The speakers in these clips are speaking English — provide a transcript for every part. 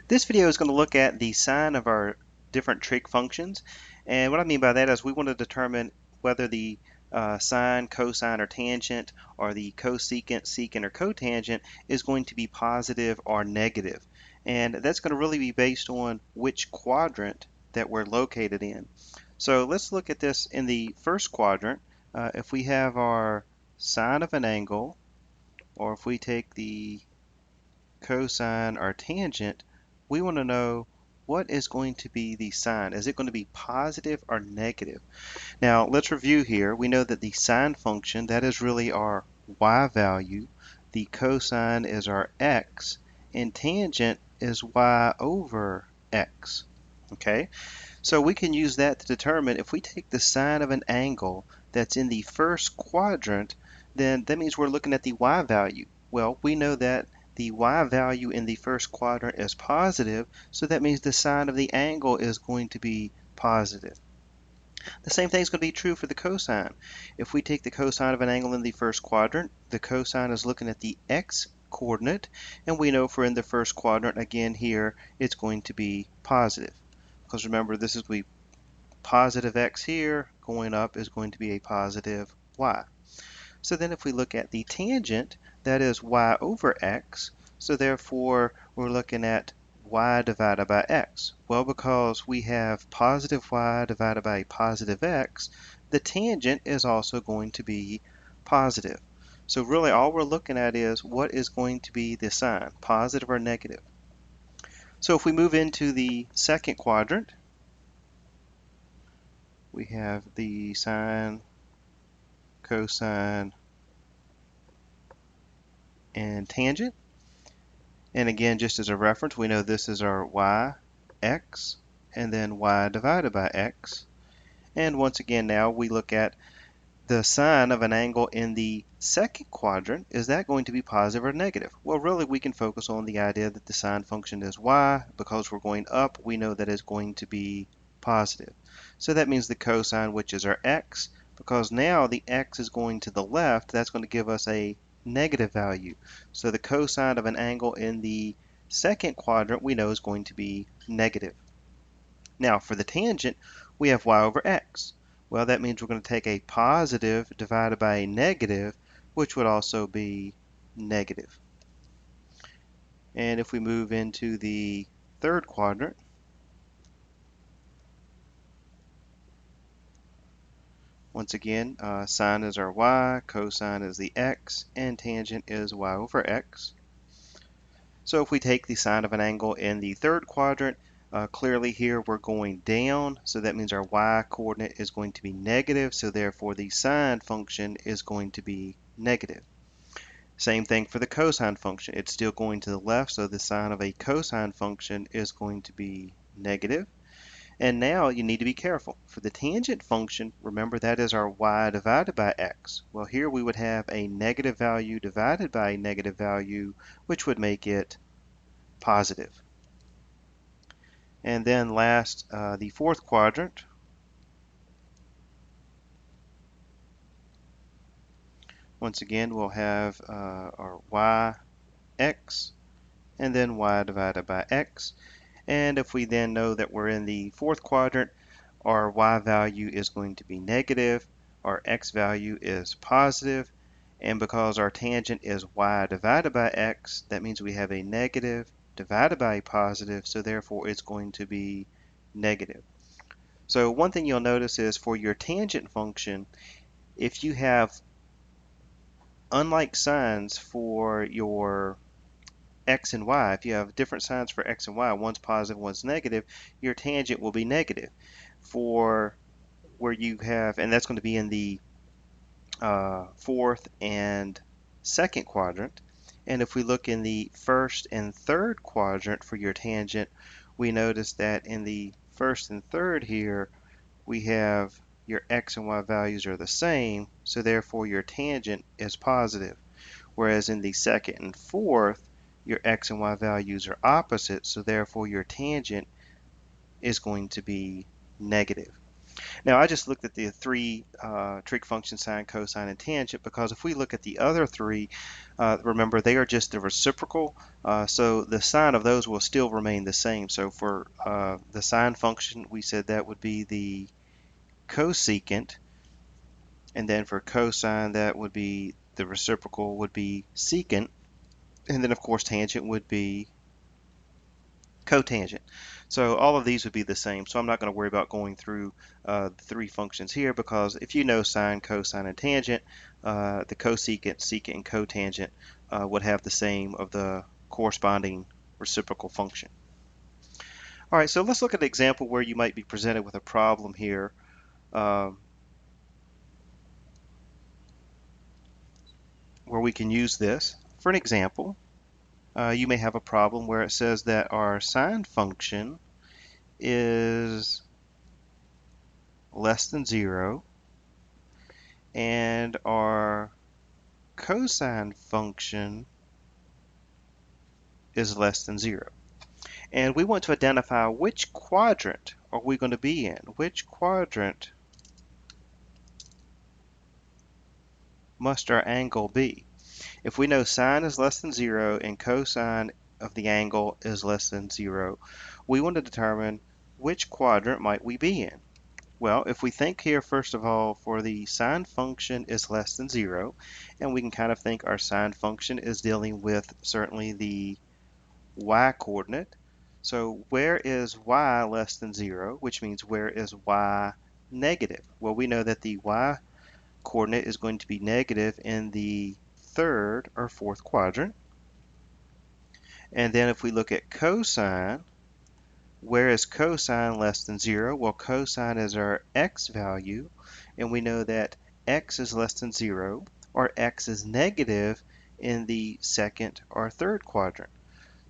This video is going to look at the sine of our different trig functions. And what I mean by that is we want to determine whether the sine, cosine, or tangent, or the cosecant, secant, or cotangent is going to be positive or negative. And that's going to really be based on which quadrant that we're located in. So let's look at this in the first quadrant. If we have our sine of an angle, or if we take the cosine or tangent, we want to know what is going to be the sine. Is it going to be positive or negative? Now let's review here. We know that the sine function, that is really our y value. The cosine is our x, and tangent is y over x. Okay, so we can use that to determine if we take the sine of an angle that's in the first quadrant, then that means we're looking at the y value. Well, we know that the y value in the first quadrant is positive, so that means the sine of the angle is going to be positive. The same thing is going to be true for the cosine. If we take the cosine of an angle in the first quadrant, the cosine is looking at the x coordinate, and we know for in the first quadrant, again here, it's going to be positive. Because remember, this is the positive x here, going up is going to be a positive y. So then if we look at the tangent, that is y over x, so therefore we're looking at y divided by x. Well, because we have positive y divided by positive x, the tangent is also going to be positive. So really all we're looking at is what is going to be the sign, positive or negative. So if we move into the second quadrant, we have the sine, cosine, and tangent. And again, just as a reference, we know this is our y, x, and then y divided by x. And once again, now we look at the sine of an angle in the second quadrant. Is that going to be positive or negative? Well, really, we can focus on the idea that the sine function is y. Because we're going up, we know that it's going to be positive. So that means the cosine, which is our x, because now the x is going to the left, that's going to give us a negative value. So the cosine of an angle in the second quadrant we know is going to be negative. Now for the tangent, we have y over x. Well, that means we're going to take a positive divided by a negative, which would also be negative. And if we move into the third quadrant, once again, sine is our y, cosine is the x, and tangent is y over x. So if we take the sine of an angle in the third quadrant, clearly here we're going down, so that means our y coordinate is going to be negative, so therefore the sine function is going to be negative. Same thing for the cosine function. It's still going to the left, so the sine of a cosine function is going to be negative. And now you need to be careful. For the tangent function, remember that is our y divided by x. Well, here we would have a negative value divided by a negative value, which would make it positive. And then last, the fourth quadrant. Once again, we'll have our y, x, and then y divided by x. And if we then know that we're in the fourth quadrant, our y value is going to be negative, our x value is positive, and because our tangent is y divided by x, that means we have a negative divided by a positive, so therefore it's going to be negative. So one thing you'll notice is for your tangent function, if you have unlike signs for your x and y, if you have different signs for x and y, one's positive, one's negative, your tangent will be negative. For where you have, and that's going to be in the fourth and second quadrant. And if we look in the first and third quadrant for your tangent, we notice that in the first and third here, we have your x and y values are the same, so therefore your tangent is positive. Whereas in the second and fourth, your x and y values are opposite, so therefore your tangent is going to be negative. Now I just looked at the three trig functions, sine, cosine, and tangent, because if we look at the other three, remember they are just the reciprocal, so the sign of those will still remain the same. So for the sine function, we said that would be the cosecant, and then for cosine, that would be the reciprocal would be secant, and then of course tangent would be cotangent. So all of these would be the same. So I'm not going to worry about going through the three functions here, because if you know sine, cosine, and tangent, the cosecant, secant, and cotangent would have the same of the corresponding reciprocal function. All right, so let's look at an example where you might be presented with a problem here. Where we can use this. For an example, you may have a problem where it says that our sine function is less than 0 and our cosine function is less than 0. And we want to identify which quadrant are we going to be in. Which quadrant must our angle be? If we know sine is less than 0 and cosine of the angle is less than 0, we want to determine which quadrant might we be in. Well, if we think here, first of all, for the sine function is less than 0, and we can kind of think our sine function is dealing with certainly the y coordinate. So where is y less than 0, which means where is y negative? Well, we know that the y coordinate is going to be negative in the third or fourth quadrant. And then if we look at cosine, where is cosine less than 0? Well, cosine is our x value, and we know that x is less than 0, or x is negative in the second or third quadrant.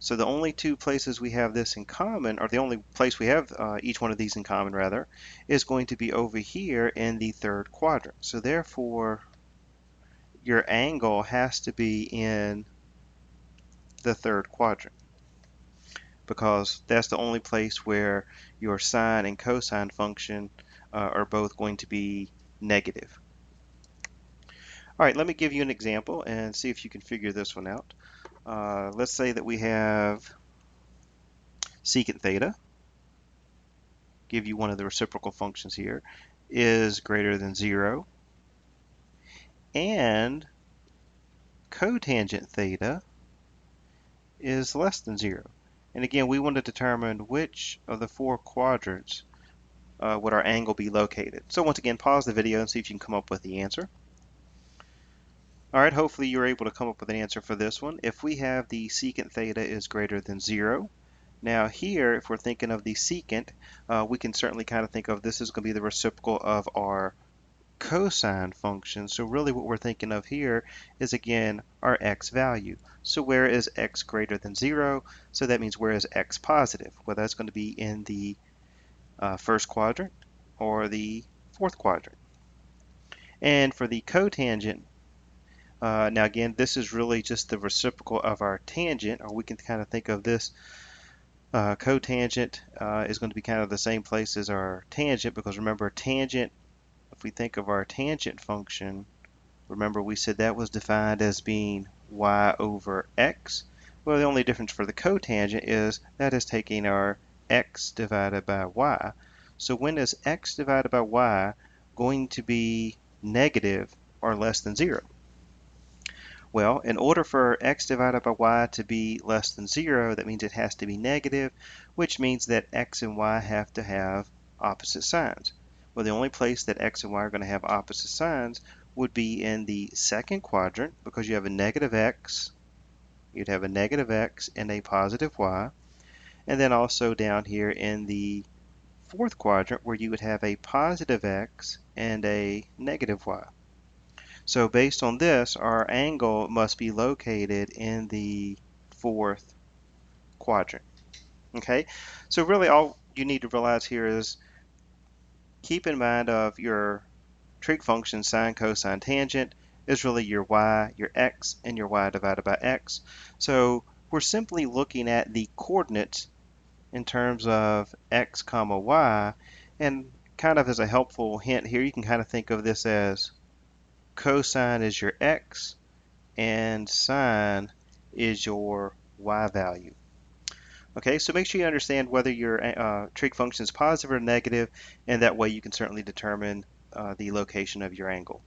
So the only two places we have this in common, or the only place we have each one of these in common, rather, is going to be over here in the third quadrant. So therefore, your angle has to be in the third quadrant, because that's the only place where your sine and cosine function are both going to be negative. All right, let me give you an example and see if you can figure this one out. Let's say that we have secant theta, give you one of the reciprocal functions here, is greater than 0, and cotangent theta is less than 0. And again, we want to determine which of the four quadrants would our angle be located. So once again, pause the video and see if you can come up with the answer. All right, hopefully you're able to come up with an answer for this one. If we have the secant theta is greater than 0, now here, if we're thinking of the secant, we can certainly kind of think of this as going to be the reciprocal of our cosine function. So really what we're thinking of here is, again, our x value. So where is x greater than 0? So that means where is x positive? Well, that's going to be in the first quadrant or the fourth quadrant. And for the cotangent, now again, this is really just the reciprocal of our tangent, or we can kind of think of this cotangent is going to be kind of the same place as our tangent, because remember, tangent, if we think of our tangent function, remember we said that was defined as being y over x. Well, the only difference for the cotangent is that is taking our x divided by y. So when is x divided by y going to be negative or less than 0? Well, in order for x divided by y to be less than 0, that means it has to be negative, which means that x and y have to have opposite signs. Well, the only place that x and y are going to have opposite signs would be in the second quadrant, because you have a negative x, you'd have a negative x and a positive y, and then also down here in the fourth quadrant where you would have a positive x and a negative y. So based on this, our angle must be located in the fourth quadrant. Okay, so really all you need to realize here is keep in mind of your trig function sine, cosine, tangent is really your y, your x, and your y divided by x. So we're simply looking at the coordinates in terms of x comma y, and kind of as a helpful hint here, you can kind of think of this as cosine is your x and sine is your y value. Okay, so make sure you understand whether your trig function is positive or negative, and that way you can certainly determine the location of your angle.